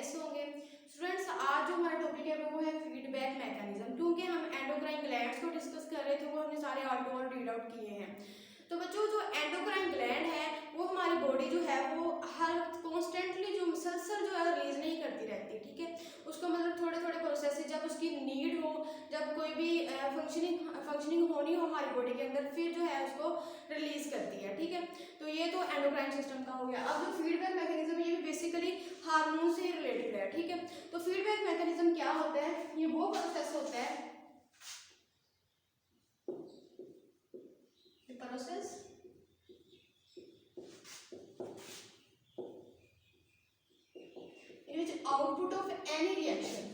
कैसे होंगे स्टूडेंट्स। आज जो हमारा टॉपिक है वो है फीडबैक मैकेनिज्म। क्योंकि हम एंडोक्राइन ग्लैंड्स को डिस्कस कर रहे थे, वो हमने सारे all to all read out किए हैं। तो बच्चों जो एंडोक्राइन ग्लैंड है वो हमारी बॉडी जो है वो हर कॉन्स्टेंटली जो मुसलसल जो है रिलीज नहीं करती रहती, ठीक है। उसको मतलब थोड़े थोड़े प्रोसेस जब उसकी नीड हो, जब कोई भी फंक्शनिंग होनी हो हमारी बॉडी के अंदर, फिर जो है उसको रिलीज करती है, ठीक है। तो ये तो एंडोक्राइन सिस्टम का हो गया। अब जो फीडबैक मैकेनिज्म है ये भी बेसिकली हार्मोन से रिलेटेड है, ठीक है। तो फीडबैक मैकेनिज्म क्या होता है, ये वो प्रोसेस होता है process in which output of any reaction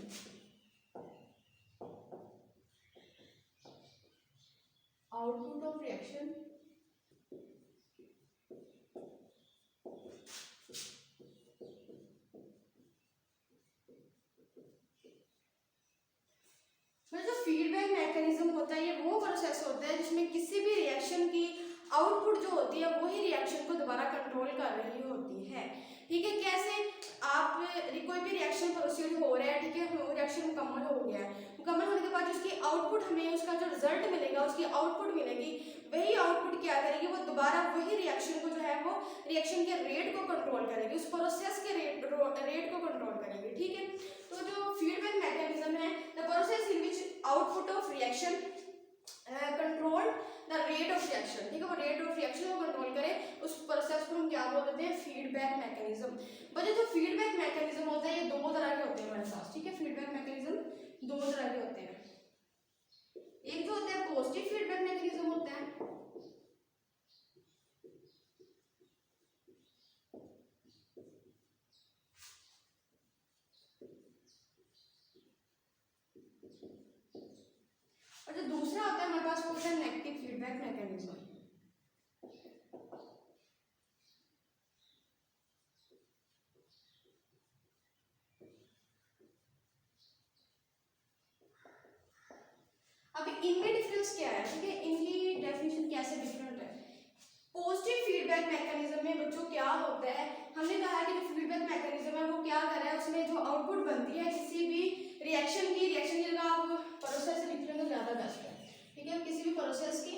जो फीडबैक मैकेनिज्म होता है ये वो प्रोसेस होता है जिसमें किसी भी रिएक्शन की आउटपुट जो होती है वही रिएक्शन को दोबारा कंट्रोल कर रही होती है, ठीक है। कैसे आप कोई भी रिएक्शन प्रोसीड हो रहा है, ठीक है, रिएक्शन मुकम्मल हो गया है, मुकम्मल होने के बाद उसकी आउटपुट हमें उसका जो रिजल्ट मिलेगा, उसकी आउटपुट मिलेगी, वही आउटपुट क्या करेगी, वो दोबारा वही रिएक्शन को जो है वो रिएक्शन के रेट को कंट्रोल करेगी, उस प्रोसेस के रेट को कंट्रोल करेगी, ठीक है। तो जो फीडबैक मैकेनिज्म है, the process in which output of reaction control the rate of reaction, ठीक है, वो रेट ऑफ रिएक्शन को कंट्रोल करे, उस प्रोसेस को हम क्या बोलते हैं, फीडबैक मैकेनिज्म। बच्चों जो फीडबैक मैकेनिज्म होता है ये दो तरह के होते हैं हमारे पास, ठीक है। फीडबैक मैकेनिज्म दो तरह के होते हैं। एक जो होता है पॉजिटिव फीडबैक मैकेनिज्म होता है, और जो दूसरा होता है हमारे पास वो होता है नेगेटिव फीडबैक मैकेनिज्म। अब इनमें डिफरेंस क्या है, ठीक है, इनकी डेफिनेशन कैसे डिफरेंट है। पॉजिटिव फीडबैक मैकेनिज्म में बच्चों क्या होता है, हमने कहा कि जो फीडबैक मैकेनिज्म है वो क्या कर रहा है, उसमें जो आउटपुट बनती है किसी भी रिएक्शन की जगह आप प्रोसेस लिख लेंगे तो ज्यादा बेस्ट है, ठीक है। किसी भी प्रोसेस की,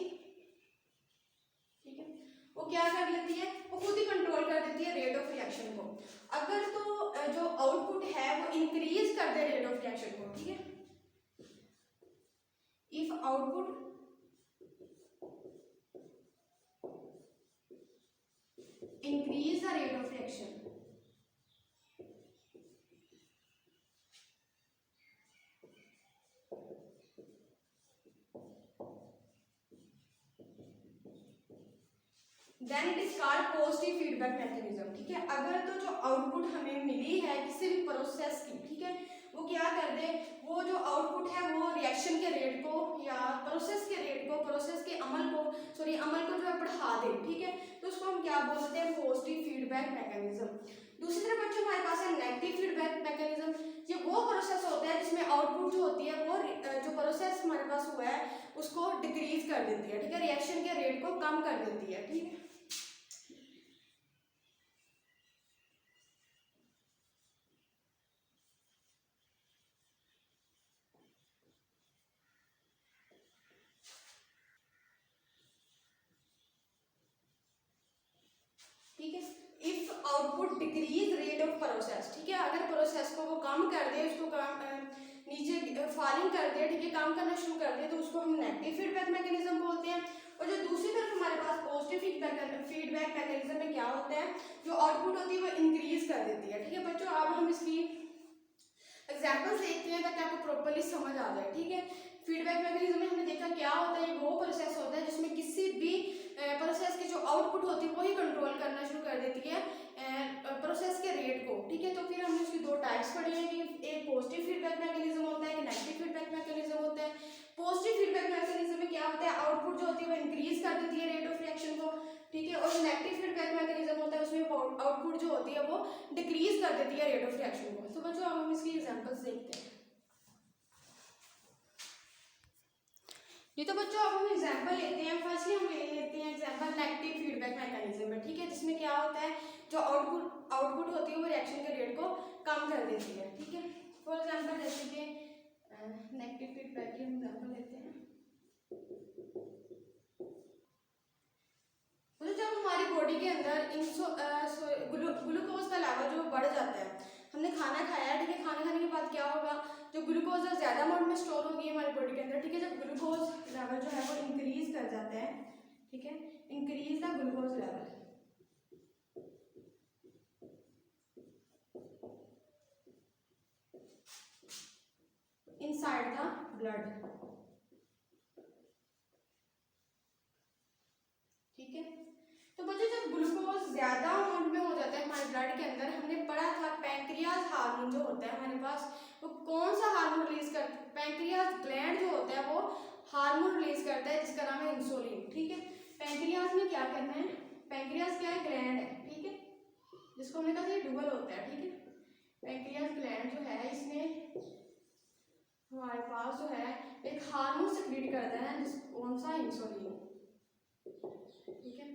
ठीक है, वो क्या कर लेती है, वो खुद ही कंट्रोल कर देती है रेट ऑफ रिएक्शन को। अगर तो जो आउटपुट है वो इंक्रीज कर दे रेट ऑफ रिएक्शन को, ठीक है, if output increase the rate of reaction, then it is called positive feedback mechanism, ठीक है। अगर तो जो आउटपुट हमें मिली है किसी भी प्रोसेस की, ठीक है, वो क्या कर दे, वो जो आउटपुट है वो रिएक्शन के रेट को या प्रोसेस के रेट को, प्रोसेस के अमल को जो है बढ़ा दे, ठीक है, तो उसको हम क्या बोलते हैं, पॉजिटिव फीडबैक मैकेनिज्म। दूसरी तरफ बच्चों हमारे पास है नेगेटिव फीडबैक मैकेनिज्म। ये वो प्रोसेस होता है जिसमें आउटपुट जो होती है वो जो प्रोसेस हमारे पास हुआ है उसको डिक्रीज कर देती है, ठीक है, रिएक्शन के रेट को कम कर देती है, ठीक है। ठीक है, if output decrease rate of process, ठीक है, अगर प्रोसेस को वो कम कर दे, उसको नीचे फॉलिंग कर दे, ठीक है, काम करना शुरू कर दे, तो उसको हम नेगेटिव फीडबैक मैकेनिज्म बोलते हैं। और जो दूसरी तरफ हमारे पास पॉजिटिव फीडबैक मैकेनिज्म में क्या होता है, जो आउटपुट होती है वो इंक्रीज कर देती है, ठीक है। बच्चों अब हम इसकी एग्जाम्पल्स देखते हैं ताकि आपको प्रॉपरली समझ आ जाए, ठीक है। फीडबैक मैकेनिज्म में हमने देखा क्या होता है, वो प्रोसेस होता है जिसमें किसी भी प्रोसेस की जो आउटपुट होती है वही कंट्रोल करना शुरू कर देती है प्रोसेस के रेट को, ठीक है। तो फिर हमने उसकी दो टाइप्स पढ़ी हैं कि एक पॉजिटिव फीडबैक मैकेनिज्म होता है, एक नेगेटिव फीडबैक मैकेनिज्म होता है। पॉजिटिव फीडबैक मैकेनिज्म में क्या होता है, आउटपुट जो होती है वो इंक्रीज कर देती है रेट ऑफ रिएक्शन को, ठीक है, और नेगेटिव फीडबैक मैकेनिज्म होता है उसमें आउटपुट जो होती है वो डिक्रीज कर देती है रेट ऑफ रिएक्शन को। तो बच्चों अब हम इसकी एग्जांपल्स देखते हैं। ये तो बच्चों अब हम एग्जांपल लेते हैं। फर्स्टली हम ले लेते हैं एग्जांपल नेगेटिव फीडबैक मैकेनिज्म में, ठीक है, जिसमें क्या होता है, जो आउटपुट आउटपुट होती है वो रिएक्शन के रेट को कम कर देती है, ठीक है। फॉर एग्जांपल जैसे कि नेगेटिव फीडबैक की एग्जांपल लेते हैं। तो जब हमारी बॉडी के अंदर ग्लूकोज का लेवल जो बढ़ जाता है, हमने खाना खाया, ठीक है, खाना खाने के बाद क्या होगा, जो ग्लूकोज है ज़्यादा अमाउंट में स्टोर होगी हमारी बॉडी के अंदर, ठीक है। जब ग्लूकोज लेवल जो है वो इंक्रीज कर जाता है, ठीक है, increase the glucose level, inside the blood, ठीक है। तो बच्चों जब ग्लूकोज ज्यादा अमाउंट में हो जाता है हमारे ब्लड के अंदर, हमने पढ़ा था पैंक्रियाज हार्मोन जो होता है हमारे पास, वो कौन सा हार्मोन रिलीज करता है, पैंक्रियाज ग्लैंड जो होता है वो हार्मोन रिलीज करता है जिसका नाम है इंसुलिन, ठीक है। पैंक्रियाज में क्या करना है, पैंक्रियाज क्या है, ग्लैंड है, ठीक है, जिसको हमने कहा ये डुअल होता है, ठीक है। पैंक्रियाज ग्लैंड जो है इसमें हमारे पास जो है एक हार्मोन सिक्रीट करता है, जिस कौन सा, इंसुलिन, ठीक है।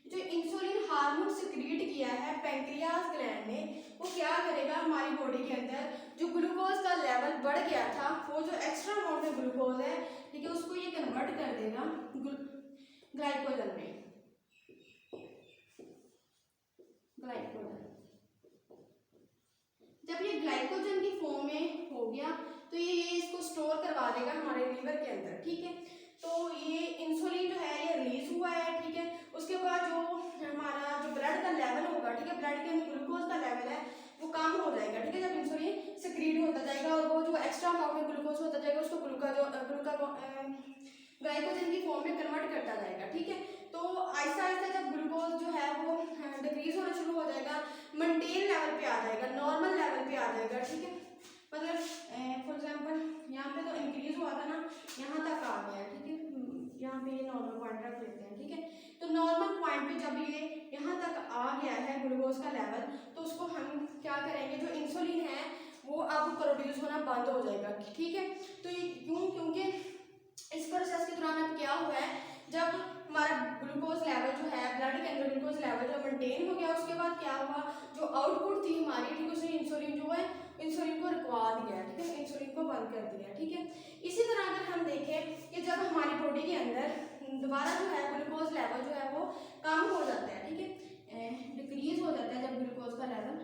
जो इंसुलिन हार्मोन सिक्रीट किया है पैंक्रियाज ग्लैंड ने, वो क्या करेगा, हमारी बॉडी के अंदर जो ग्लूकोज का लेवल बढ़ गया था, वो जो एक्स्ट्रा अमाउंट में ग्लूकोज है, ठीक है, उसको ये कन्वर्ट कर देगा ग्लाइकोजन में, ग्लाइकोजन। जब ये ग्लाइकोजन की फॉर्म में हो गया तो ये इसको स्टोर करवा देगा हमारे लीवर के अंदर, ठीक है। तो ये इंसुलिन जो है ये रिलीज हुआ है, ठीक है। उसके बाद जो हमारा जो ब्लड का लेवल होगा, ठीक है, ब्लड के अंदर ग्लूकोज का लेवल है वो कम हो जाएगा, ठीक है, जब इंसुलिन सिक्रीट होता जाएगा और वो जो एक्स्ट्रा अमाउंट में ग्लूकोज होता जाएगा उसको ग्लाइकोजन की फॉर्म में कन्वर्ट करता जाएगा, ठीक है। तो आहिस्ता आहिस्ता जब ग्लूकोज जो है वो डिक्रीज होना शुरू हो जाएगा, मेंटेन लेवल पे आ जाएगा, नॉर्मल लेवल पे आ जाएगा, ठीक है। मतलब फॉर एग्जांपल यहाँ पे तो इंक्रीज हुआ था ना, यहाँ तक आ गया, ठीक है, यहाँ पे ये नॉर्मल पॉइंट रख लेते हैं, ठीक है। तो नॉर्मल पॉइंट पे जब ये यहाँ तक आ गया है ग्लूकोज का लेवल, तो उसको हम क्या करेंगे, जो इंसुलिन है वो अब प्रोड्यूस होना बंद हो जाएगा, ठीक है। तो ये क्यों, क्योंकि इस प्रोसेस के दौरान अब क्या हुआ है, जब हमारा ग्लूकोज लेवल जो है ब्लड के अंदर ग्लूकोज लेवल जब मेंटेन हो गया, उसके बाद क्या हुआ, जो आउटपुट थी हमारी, ठीक है, उसने इंसुलिन जो है इंसुलिन को रुकवा दिया, ठीक है, इंसुलिन को बंद कर दिया, ठीक है। इसी तरह अगर हम देखें कि जब हमारी बॉडी के अंदर दोबारा जो है ग्लूकोज लेवल जो है वो कम हो जाता है, ठीक है, डिक्रीज हो जाता है जब ग्लूकोज का लेवल,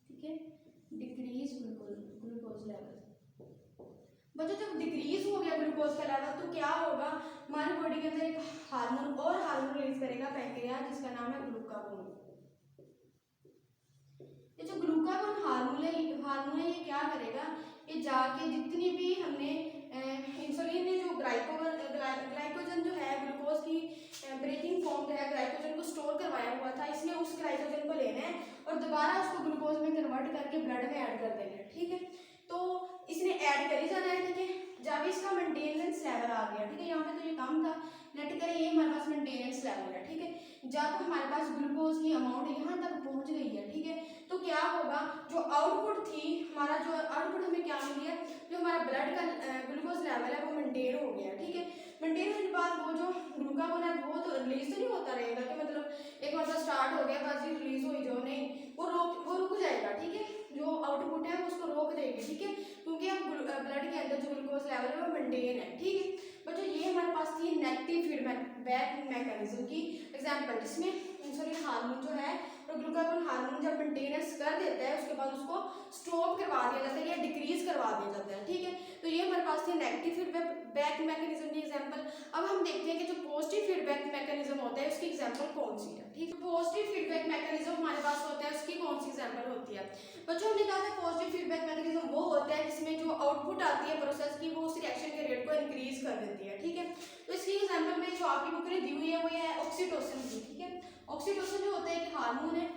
ठीक है, डिक्रीज ग्लूकोज लेवल। बच्चों जब डिक्रीज हो गया ग्लूकोज का लेवल तो क्या होगा, हमारी बॉडी के अंदर एक हार्मोन और हार्मोन रिलीज करेगा पैंक्रियाज, जिसका नाम है ग्लूकागोन। ये जो ग्लूकागोन हार्मोन है ये क्या करेगा, ये जाके जितनी भी हमने इंसुलिन ने जो ग्लाइकोजन जो है ग्लूकोज की ब्रेकिंग फॉर्म जो है ग्लाइकोजन को स्टोर करवाया हुआ था, इसने उस ग्लाइकोजन को लेना है और दोबारा उसको ग्लूकोज में कन्वर्ट करके ब्लड में ऐड कर देना है, ठीक है। तो इसने ऐड कर ही जाना है, ठीक है। जब इसका मेंटेनेंस लेवल आ गया, ठीक है, यहाँ पे तो ये कम था, नेट कर ये हमारे पास मेंटेनेंस लेवल है, ठीक है। जब हमारे पास ग्लूकोज की अमाउंट यहाँ तक पहुँच गई है, ठीक है, तो क्या होगा, जो आउटपुट थी हमारा, जो आउटपुट हमें क्या मिली है, जो हमारा ब्लड का ग्लूकोज लेवल है वो मेंटेन हो गया, ठीक है। मेंटेन होने के बाद वो जो ग्लूकागोन है वो तो रिलीज तो नहीं होता रहेगा कि मतलब एक बार स्टार्ट हो गया बस ये रिलीज हुई जो, नहीं, वो रुक जाएगा, ठीक है। जो आउटपुट है वो उसको रोक देगी, ठीक है, क्योंकि अब ब्लड के अंदर जो ग्लूकोज लेवल है वो मेंटेन है, ठीक है। बच्चों ये हमारे पास थी नेगेटिव फीडबैक मैकेनिज्म की एग्जांपल, जिसमें इंसुलिन हार्मोन जो है और ग्लूकागोन हार्मोन जब मेंटेनेंस कर देता है उसके बाद उसको स्टॉप करवा दिया जाता है या डिक्रीज करवा दिया जाता है, ठीक है। तो ये हमारे पास थी नेगेटिव फीडबैक मैकेनिज्म की एग्जांपल। अब हम देखते हैं कि जो पॉजिटिव फीडबैक मैकेनिज्म होता है उसकी एग्जांपल कौन सी है, ठीक है। पॉजिटिव फीडबैक मैकेनिज्म हमारे पास होता है, उसकी कौन सी एग्जांपल होती है। बच्चों हमने कहा था पॉजिटिव फीडबैक मैकेनिज्म वो होता है जिसमें जो आउटपुट आती है प्रोसेस की वो उस रिएक्शन के रेट को इंक्रीज कर देती है, ठीक है। तो इसकी एग्जांपल में जो आपकी बुक ने दी हुई है वो है ऑक्सीटोसिन की, ठीक है। ऑक्सीटोसिन जो होता है एक हार्मोन है,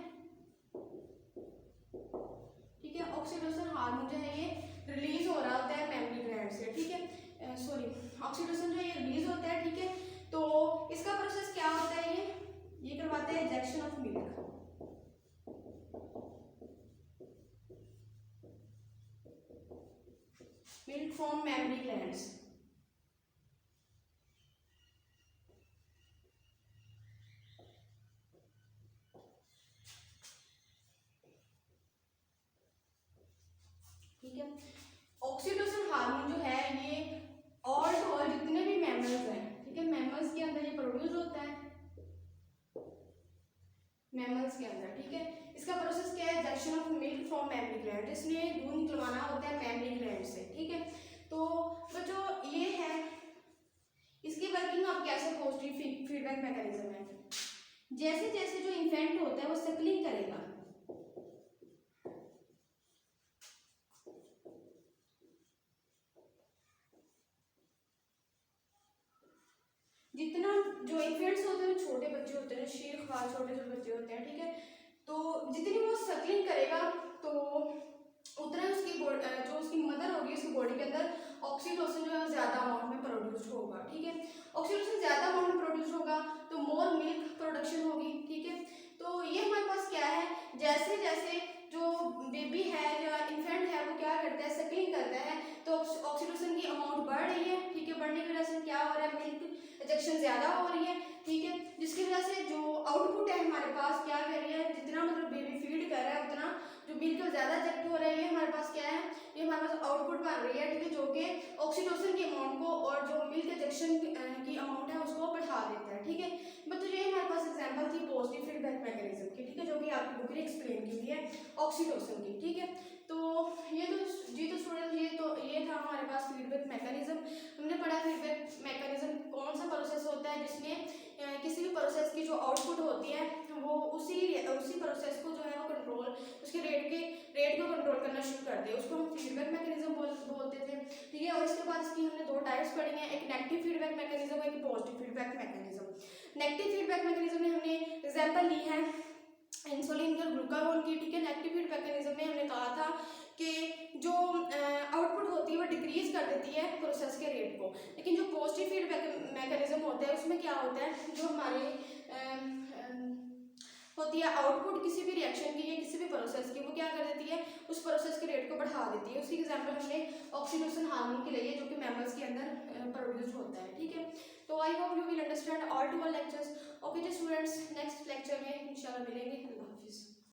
ठीक है। ऑक्सीटोसिन हार्मोन जो है ये रिलीज हो रहा होता है मेमरी ग्लैंड से, ठीक है, सॉरी, ऑक्सीटोसिन जो है ये रिलीज होता है, ठीक है। तो इसका प्रोसेस क्या होता है, ये करवाते हैं injection of milk, from memory glands. Mammals के अंदर, ठीक है। इसका प्रोसेस क्या है, ejection of milk from mammary gland, इसने दूध निकलवाना होता है मैमरी ग्लैंड से, ठीक है। तो बच्चों ये है इसकी वर्किंग, आप कैसे पॉजिटिव फीडबैक मैकेनिज्म है। जैसे जैसे जो इन्फेंट होता है वो सैपलिंग करेगा, जितना जो इन्फेंट्स होते हैं छोटे बच्चे होते हैं, शीर ख्वार छोटे छोटे बच्चे होते हैं, ठीक है। तो जितनी वो सैपलिंग करेगा तो उतना उसकी जो उसकी मदर होगी उसकी बॉडी के अंदर ऑक्सीटोसिन जो है ज़्यादा अमाउंट में प्रोड्यूस होगा, ठीक है। ऑक्सीटोसिन ज़्यादा अमाउंट में प्रोड्यूस होगा तो मोर मिल्क प्रोडक्शन होगी, ठीक है। तो ये हमारे पास क्या है, जैसे जैसे जो बेबी है या इन्फेंट है वो क्या करता है, सैपलिंग करता है, तो ऑक्सीटोसिन की अमाउंट बढ़ रही है, ठीक है। बढ़ने की वजह से क्या हो रहा है, मिल्क इजेक्शन ज़्यादा हो रही है, ठीक है। जिसकी वजह से जो आउटपुट है हमारे पास क्या कर रही है, जितना मतलब बेबी फीड कर रहा है उतना जो मिल्क ज़्यादा इजेक्ट हो रहा है, ये हमारे पास क्या है, ये हमारे पास आउटपुट बन रही है, ठीक है। जो कि ऑक्सीटोसिन की अमाउंट को और जो मिल्क इजेक्शन की अमाउंट है उसको बढ़ा देता है, ठीक है। बट ये हमारे पास एग्जाम्पल थी पॉजिटिव फीडबैक मैकेनिज्म की, ठीक है, जो कि आपकी बुक ने एक्सप्लेन की हुई है ऑक्सीटोसिन की, ठीक है। तो ये तो जी तो स्टूडेंट ये था हमारे पास फीडबैक मैकेनिज्म। हमने पढ़ा फीडबैक मैकेनिज्म कौन सा प्रोसेस होता है जिसमें किसी भी प्रोसेस की जो आउटपुट होती है वो उसी प्रोसेस को जो है वो कंट्रोल उसके रेट को कंट्रोल करना शुरू कर दे, उसको हम फीडबैक मैकेनिज्म बोलते थे, ठीक है। और इसके बाद इसकी हमने दो टाइप्स पढ़ी हैं, एक नेगेटिव फीडबैक मैकेनिज्म, एक positive feedback mechanism. Negative feedback mechanism में हमने एग्जाम्पल ली है इंसुलिन और ग्लूकागोन की, ठीक है। नेगेटिव फीड मैकेनिज्म में हमने कहा था कि जो आउटपुट होती है वो डिक्रीज कर देती है प्रोसेस के रेट को, लेकिन जो पॉजिटिव फीड मैकेनिज्म होता है उसमें क्या होता है, जो हमारे होती है आउटपुट किसी भी रिएक्शन की या किसी भी प्रोसेस की, वो क्या कर देती है, उस प्रोसेस के रेट को बढ़ा देती है। उसकी एग्जांपल हमने ऑक्सीटोसिन हार्मोन की ली है जो कि मैमल्स के अंदर प्रोड्यूस होता है, ठीक है। तो I hope you will understand all 12 lectures. Okay जी स्टूडेंट्स, नेक्स्ट लेक्चर में इंशाल्लाह मिलेंगे। अल्लाह हाफिज़।